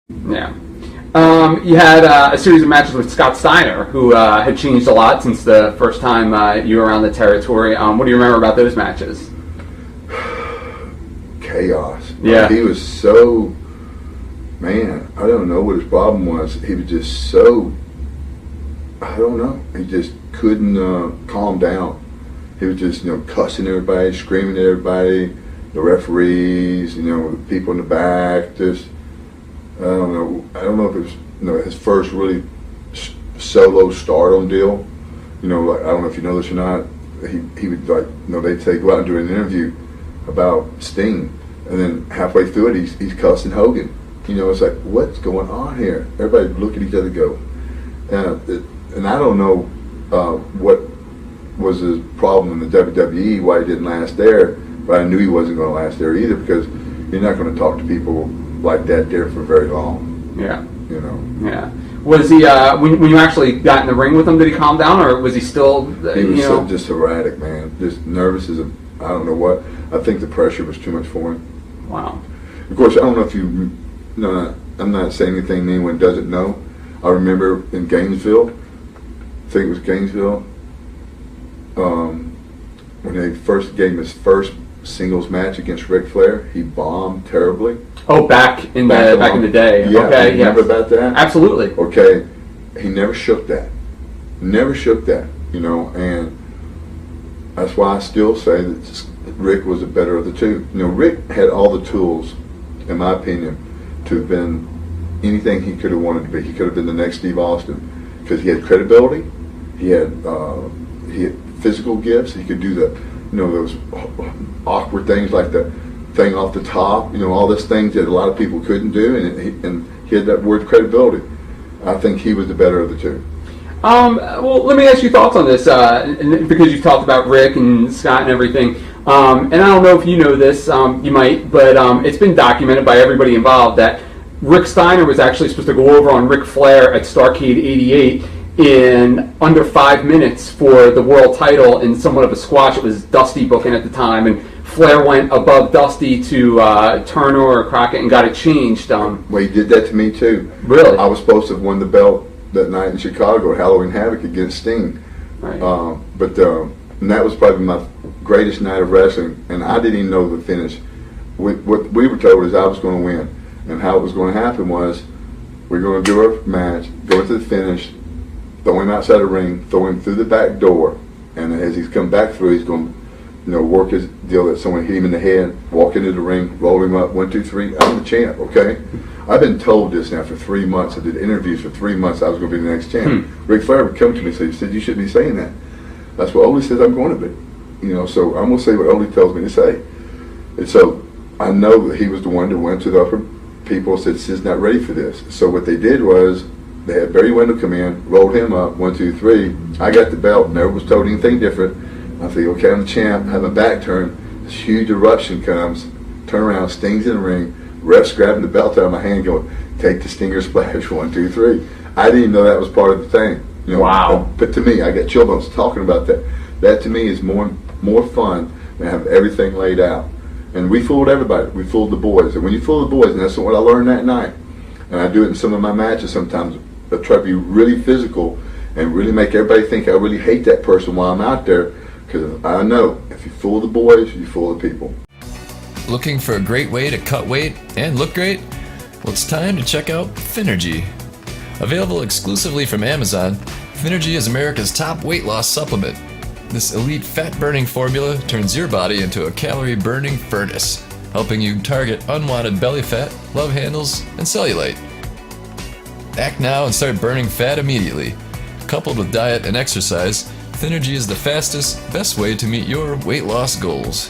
Yeah. You had a series of matches with Scott Steiner, who had changed a lot since the first time you were around the territory. What do you remember about those matches? Chaos. Yeah. He was so, man, I don't know what his problem was. He was just so, I don't know. He just couldn't calm down. He was just, cussing everybody, screaming at everybody, the referees, the people in the back, just, I don't know if it was, his first really solo stardom deal. Like, I don't know if you know this or not. He would they'd say go out and do an interview about Sting, and then halfway through it, he's cussing Hogan. It's like, what's going on here? Everybody look at each other, go, and I don't know what was his problem in the WWE, why he didn't last there, but I knew he wasn't going to last there either, because you're not going to talk to people like that there for very long. Yeah. Yeah. Was he, when you actually got in the ring with him, did he calm down, or was he still, He was so just erratic, man. Just nervous as I don't know what. I think the pressure was too much for him. Wow. Of course, I don't know if you, I'm not saying anything anyone doesn't know. I remember in Gainesville, I think it was Gainesville, when they first gave him his first singles match against Ric Flair, he bombed terribly. Oh, back in the day. Yeah, okay, remember about that? Absolutely. Okay, he never shook that. Never shook that, and that's why I still say that Rick was the better of the two. Rick had all the tools, in my opinion, to have been anything he could have wanted to be. He could have been the next Steve Austin, because he had credibility, he had physical gifts, he could do those awkward things like the thing off the top, all those things that a lot of people couldn't do, and he had that word credibility. I think he was the better of the two. Well, let me ask you thoughts on this, because you talked about Rick and Scott and everything. And I don't know if you know this, you might, but it's been documented by everybody involved that Rick Steiner was actually supposed to go over on Ric Flair at Starrcade '88 in under 5 minutes for the world title in somewhat of a squash. It was Dusty booking at the time, and Flair went above Dusty to Turner or Crockett and got it changed. Well, he did that to me too. Really? I was supposed to have won the belt that night in Chicago at Halloween Havoc against Sting. Right. And that was probably my greatest night of wrestling, and I didn't even know the finish. What we were told is I was going to win, and how it was going to happen was we're going to do our match, go into the finish, throw him outside the ring, throw him through the back door, and as he's come back through, he's going to work his deal that someone hit him in the head, walk into the ring, roll him up, 1, 2, 3, I'm the champ, okay? I've been told this now for 3 months. I did interviews for 3 months. I was going to be the next champ. Ric Flair would come to me and say, he said, you shouldn't be saying that. That's what Ole says I'm going to be. So I'm going to say what Ole tells me to say. And so I know that he was the one that went to the upper people and said, Sid's not ready for this. So what they did was they had Barry Windle come in, rolled him up, 1, 2, 3. I got the belt, never was told anything different. I think, okay, I'm the champ, have my back turned. This huge eruption comes, turn around, Sting's in the ring. Refs grabbing the belt out of my hand going, take the Stinger splash, 1, 2, 3. I didn't even know that was part of the thing. Wow. But to me, I got chill bumps talking about that. That to me is more fun than have everything laid out. And we fooled everybody. We fooled the boys. And when you fool the boys, and that's what I learned that night, and I do it in some of my matches sometimes, I try to be really physical and really make everybody think I really hate that person while I'm out there, because I know if you fool the boys, you fool the people. Looking for a great way to cut weight and look great? Well, it's time to check out Finergy. Available exclusively from Amazon, Finergy is America's top weight loss supplement. This elite fat-burning formula turns your body into a calorie-burning furnace, helping you target unwanted belly fat, love handles, and cellulite. Act now and start burning fat immediately. Coupled with diet and exercise, Finergy is the fastest, best way to meet your weight loss goals.